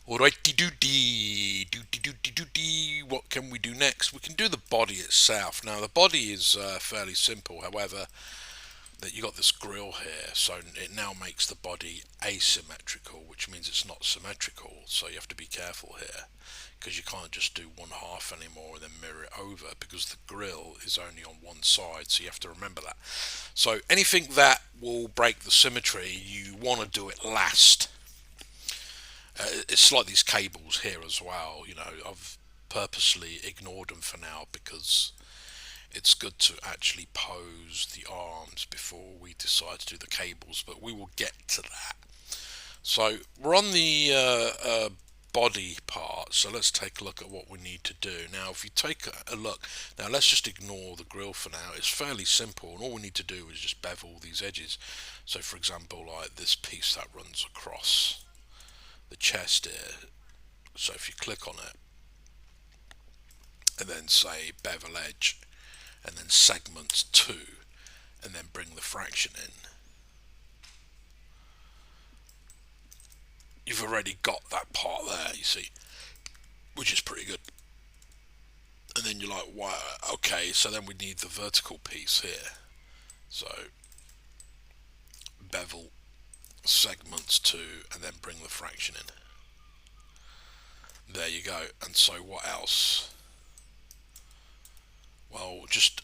Alrighty doody, doody doody doody. What can we do next? We can do the body itself. Now the body is fairly simple. However, that you got this grill here, so it now makes the body asymmetrical, which means it's not symmetrical. So you have to be careful here, because you can't just do one half anymore and then mirror it over, because the grill is only on one side. So you have to remember that. So anything that will break the symmetry, you want to do it last. It's like these cables here as well. I've purposely ignored them for now because it's good to actually pose the arms before we decide to do the cables, but we will get to that. So we're on the body part, so let's take a look at what we need to do. Now if you take a look, now let's just ignore the grill for now. It's fairly simple, and all we need to do is just bevel these edges. So for example, like this piece that runs across the chest here. So if you click on it and then say bevel edge and then segments 2 and then bring the fraction in, you've already got that part there, you see, which is pretty good. And then you're like, wow, okay, so then we need the vertical piece here. So bevel segments 2 and then bring the fraction in. There you go. And so what else? Well, just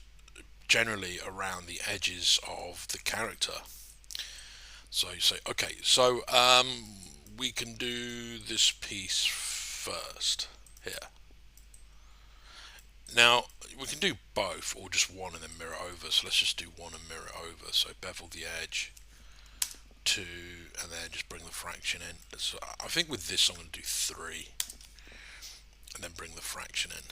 generally around the edges of the character. So you say, okay, so we can do this piece first here. Now we can do both or just one and then mirror over. So let's just do one and mirror over. So bevel the edge, 2, and then just bring the fraction in. So I think with this I'm going to do 3 and then bring the fraction in.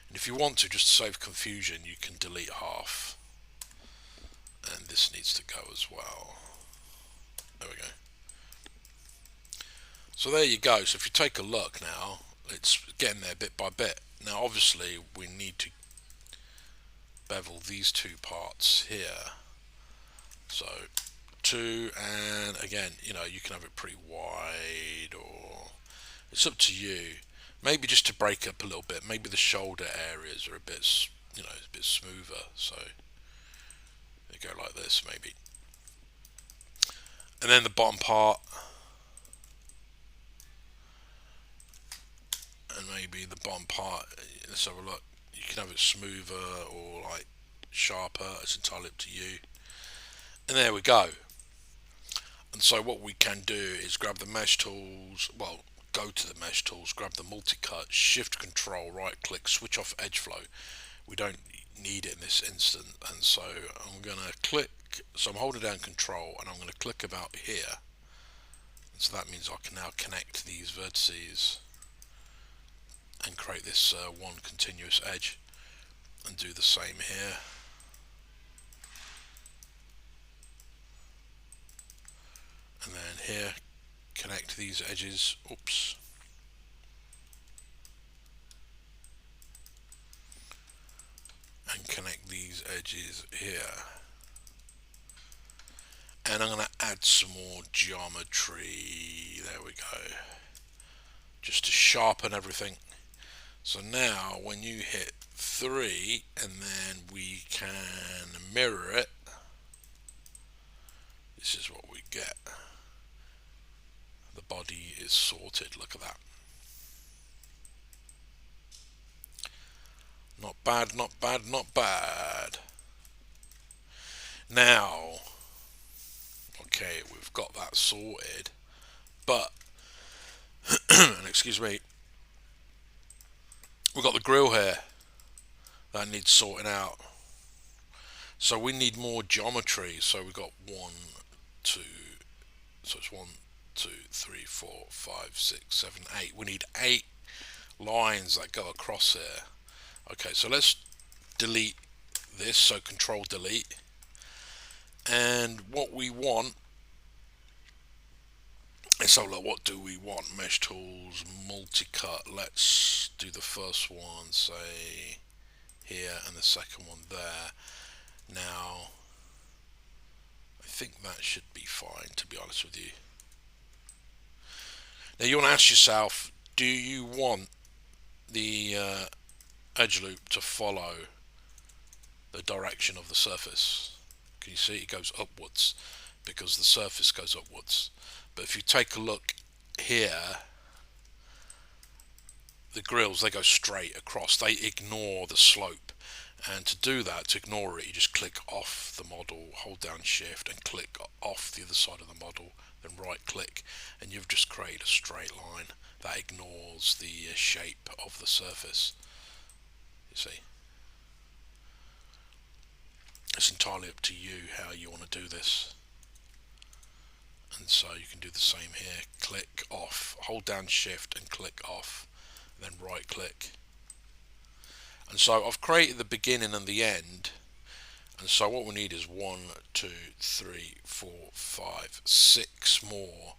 And if you want to, just to save confusion, you can delete half. And this needs to go as well. There we go. So there you go. So if you take a look now, it's getting there bit by bit. Now obviously we need to bevel these two parts here. So 2, and again, you can have it pretty wide, or it's up to you. Maybe just to break up a little bit, maybe the shoulder areas are a bit, a bit smoother. So they go like this maybe. And then the bottom part, and maybe the bottom part, let's have a look. You can have it smoother or like sharper, it's entirely up to you. And there we go. And so what we can do is grab the mesh tools, well, go to the mesh tools, grab the multi-cut, shift control, right click, switch off edge flow. We don't need it in this instant, and so I'm going to click, so I'm holding down control and I'm going to click about here. And so that means I can now connect these vertices and create this one continuous edge, and do the same here. And then here, connect these edges, oops, and connect these edges here. And I'm going to add some more geometry, there we go, just to sharpen everything. So now when you hit 3 and then we can mirror it, this is what we get. The body is sorted, look at that. Not bad, not bad, not bad. Now, okay, we've got that sorted, but, and excuse me, we've got the grill here that needs sorting out. So we need more geometry. So we've got 1, 2, so it's 1, 2, 3, 4, 5, 6, 7, 8. We need 8 lines that go across here. Okay, so let's delete this, so control delete. And what we want, so look, what do we want? Mesh tools, multi-cut. Let's do the first one, say here, and the second one there. Now, I think that should be fine, to be honest with you. Now you want to ask yourself, do you want the edge loop to follow the direction of the surface? Can you see it goes upwards because the surface goes upwards? But if you take a look here, the grills, they go straight across, they ignore the slope. And to do that, to ignore it, you just click off the model, hold down shift and click off the other side of the model, then right click, and you've just created a straight line that ignores the shape of the surface. You see, it's entirely up to you how you want to do this. And so you can do the same here, click off, hold down shift and click off, then right click. And so I've created the beginning and the end. And so what we need is 1, 2, 3, 4, 5, 6 more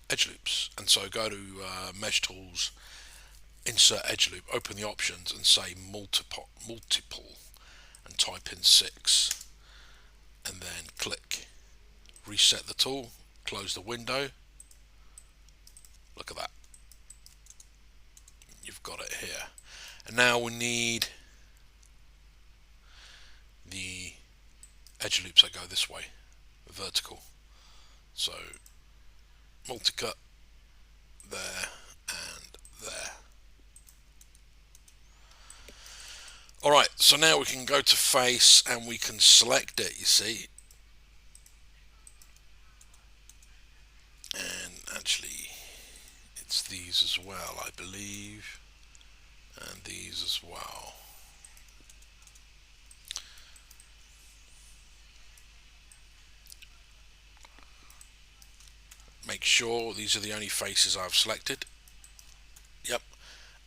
edge loops. And so go to Mesh Tools, insert edge loop, open the options and say multiple, and type in 6, and then click. Reset the tool, close the window. Look at that. You've got it here. And now we need the edge loops that go this way, vertical. So multi-cut there and there. Alright, so now we can go to face and we can select it, you see. And actually it's these as well, I believe, and these as well. Make sure these are the only faces I've selected. Yep.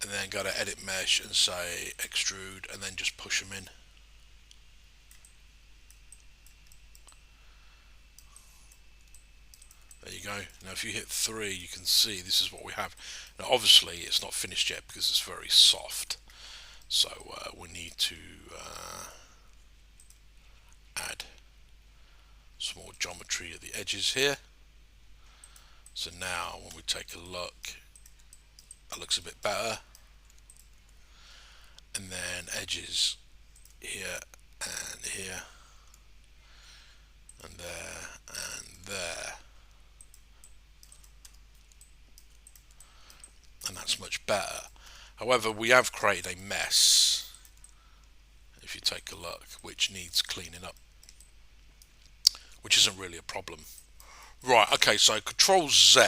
And then go to edit mesh and say extrude and then just push them in. There you go. Now if you hit 3 you can see this is what we have. Now obviously it's not finished yet because it's very soft. So we need to add some more geometry at the edges here. So now when we take a look, that looks a bit better. And then edges here and here and there and there. And that's much better. However, we have created a mess, if you take a look, which needs cleaning up, which isn't really a problem. Right, okay, so Control Z,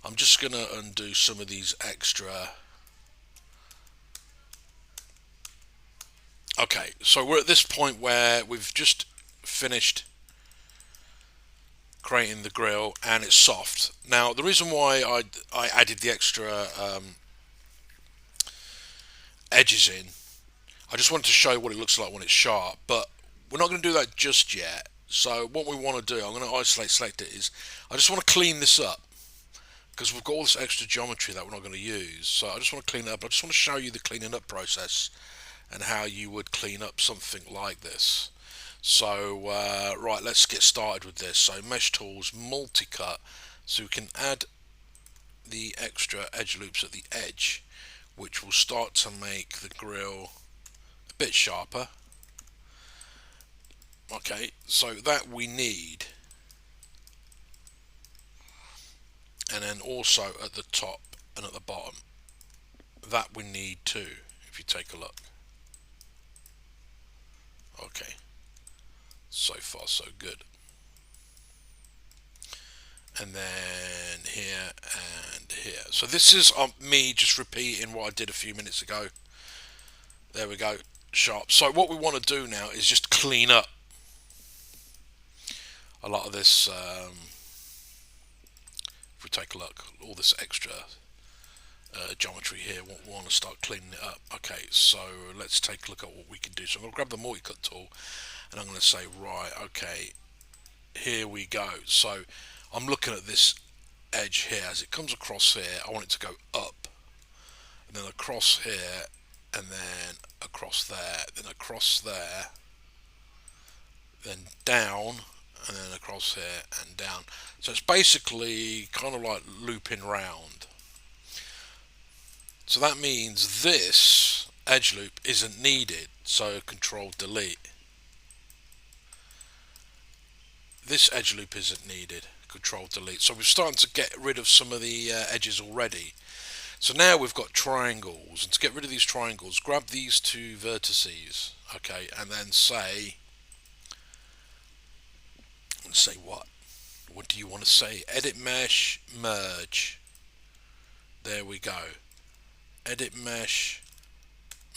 I'm just going to undo some of these extra. Okay, so we're at this point where we've just finished creating the grill and it's soft. Now the reason why I added the extra edges in, I just wanted to show what it looks like when it's sharp, but we're not going to do that just yet. So what we want to do, I'm going to select it, is I just want to clean this up because we've got all this extra geometry that we're not going to use. So I just want to clean it up. I just want to show you the cleaning up process and how you would clean up something like this. So right, let's get started with this. So Mesh Tools, multi-cut, so we can add the extra edge loops at the edge, which will start to make the grill a bit sharper. Okay, so that we need. And then also at the top and at the bottom, that we need too, if you take a look. Okay, so far so good. And then here and here. So this is me just repeating what I did a few minutes ago. There we go, sharp. So what we want to do now is just clean up a lot of this. If we take a look, all this extra geometry here, we want to start cleaning it up. Okay, so let's take a look at what we can do. So I'm going to grab the multi-cut tool and I'm going to say, right, okay, here we go. So I'm looking at this edge here. As it comes across here, I want it to go up, and then across here, and then across there, then across there, then down, and then across here and down. So it's basically kind of like looping round. So that means this edge loop isn't needed, so control delete. This edge loop isn't needed, control delete. So we're starting to get rid of some of the edges already. So now we've got triangles, and to get rid of these triangles, grab these two vertices, okay, and then say what? What do you want to say? Edit mesh, merge. There we go. Edit mesh,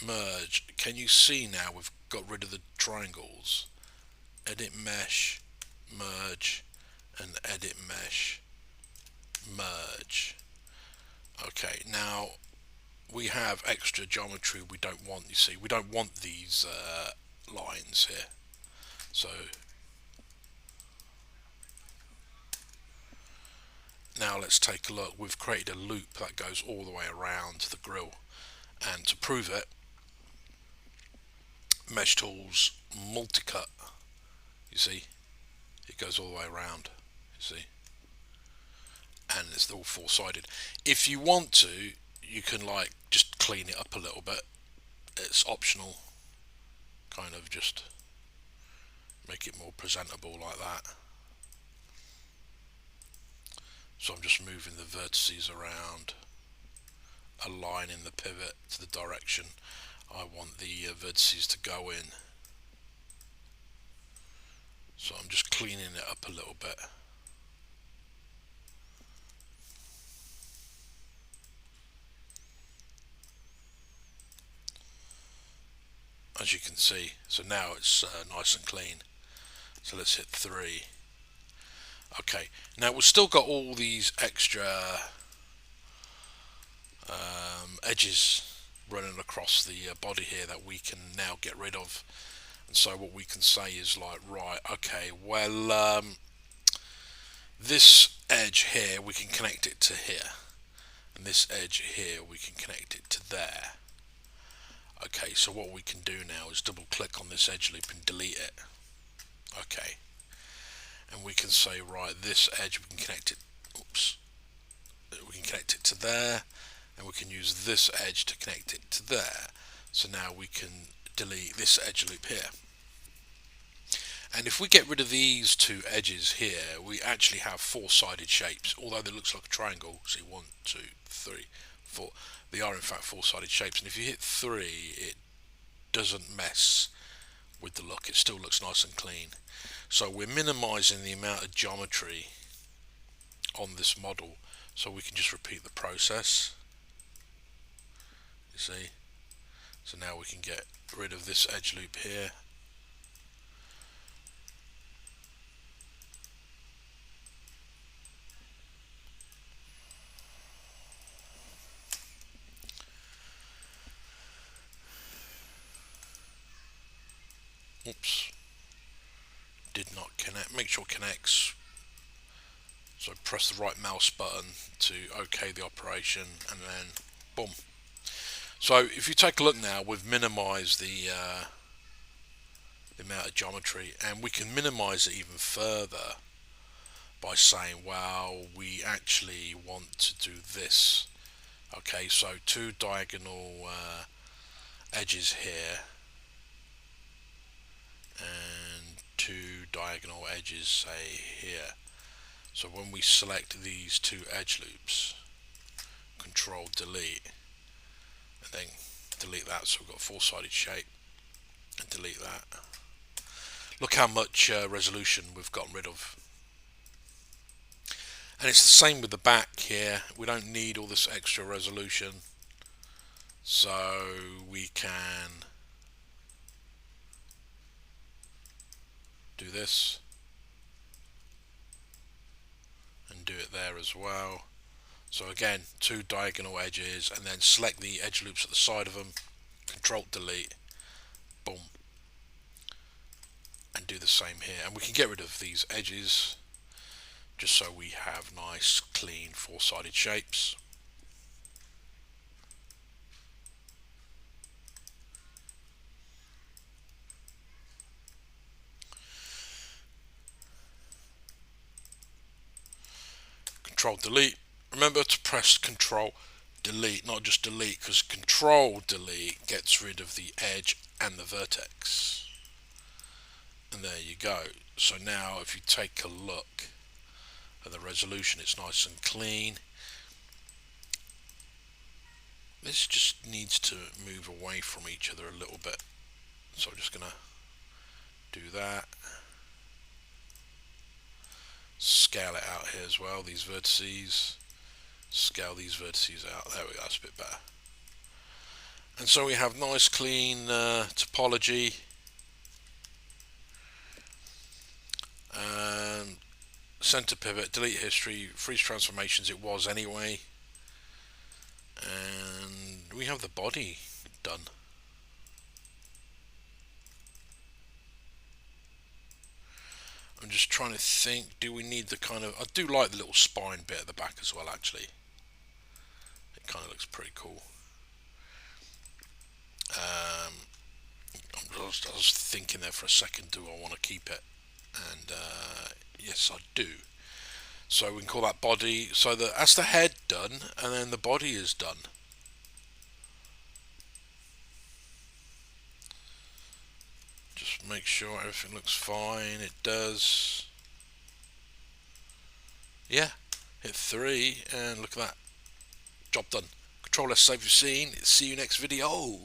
merge. Can you see now we've got rid of the triangles? Edit mesh, merge, and edit mesh, merge. Okay, now we have extra geometry we don't want. You see, we don't want these lines here. So now let's take a look. We've created a loop that goes all the way around the grill, and to prove it, Mesh Tools, Multicut. You see, it goes all the way around. You see, and it's all four-sided. If you want to, you can like just clean it up a little bit. It's optional. Kind of just make it more presentable like that. So I'm just moving the vertices around, aligning the pivot to the direction I want the vertices to go in. So I'm just cleaning it up a little bit. As you can see, so now it's nice and clean. So let's hit 3. Okay, now we've still got all these extra edges running across the body here that we can now get rid of. And so what we can say is like, right, okay, well, this edge here we can connect it to here, and this edge here we can connect it to there. Okay, so what we can do now is double click on this edge loop and delete it. Okay, and we can say, right, this edge we can connect it, we can connect it to there, and we can use this edge to connect it to there. So now we can delete this edge loop here. And if we get rid of these two edges here, we actually have four-sided shapes. Although it looks like a triangle, see 1, 2, 3, 4. They are in fact four-sided shapes. And if you hit 3, it doesn't mess with the look. It still looks nice and clean. So we're minimizing the amount of geometry on this model, so we can just repeat the process. You see? So now we can get rid of this edge loop here. Oops, did not connect. Make sure it connects. So press the right mouse button to OK the operation, and then boom. So if you take a look now, we've minimized the amount of geometry, and we can minimize it even further by saying, well, we actually want to do this. Okay, so two diagonal edges here, and two diagonal edges, say, here. So when we select these two edge loops, control delete, and then delete that, so we've got a four-sided shape, and delete that. Look how much resolution we've gotten rid of. And it's the same with the back here. We don't need all this extra resolution, so we can do this and do it there as well. So again, two diagonal edges, and then select the edge loops at the side of them, control delete, boom, and do the same here. And we can get rid of these edges just so we have nice clean four-sided shapes. Control Delete. Remember to press Control Delete, not just delete, because Control Delete gets rid of the edge and the vertex. And there you go. So now if you take a look at the resolution, it's nice and clean. This just needs to move away from each other a little bit. So I'm just going to do that. Scale it out here as well, these vertices. Scale these vertices out. There we go, that's a bit better. And so we have nice clean topology. Center pivot, delete history, freeze transformations, it was anyway. And we have the body done. I'm just trying to think, do we need the kind of... I do like the little spine bit at the back as well, actually. It kind of looks pretty cool. I was thinking there for a second, do I want to keep it? And yes, I do. So we can call that body. So that's the head done, and then the body is done. Just make sure everything looks fine. It does. Yeah, hit 3, and look at that. Job done. Control S save your scene. See you next video.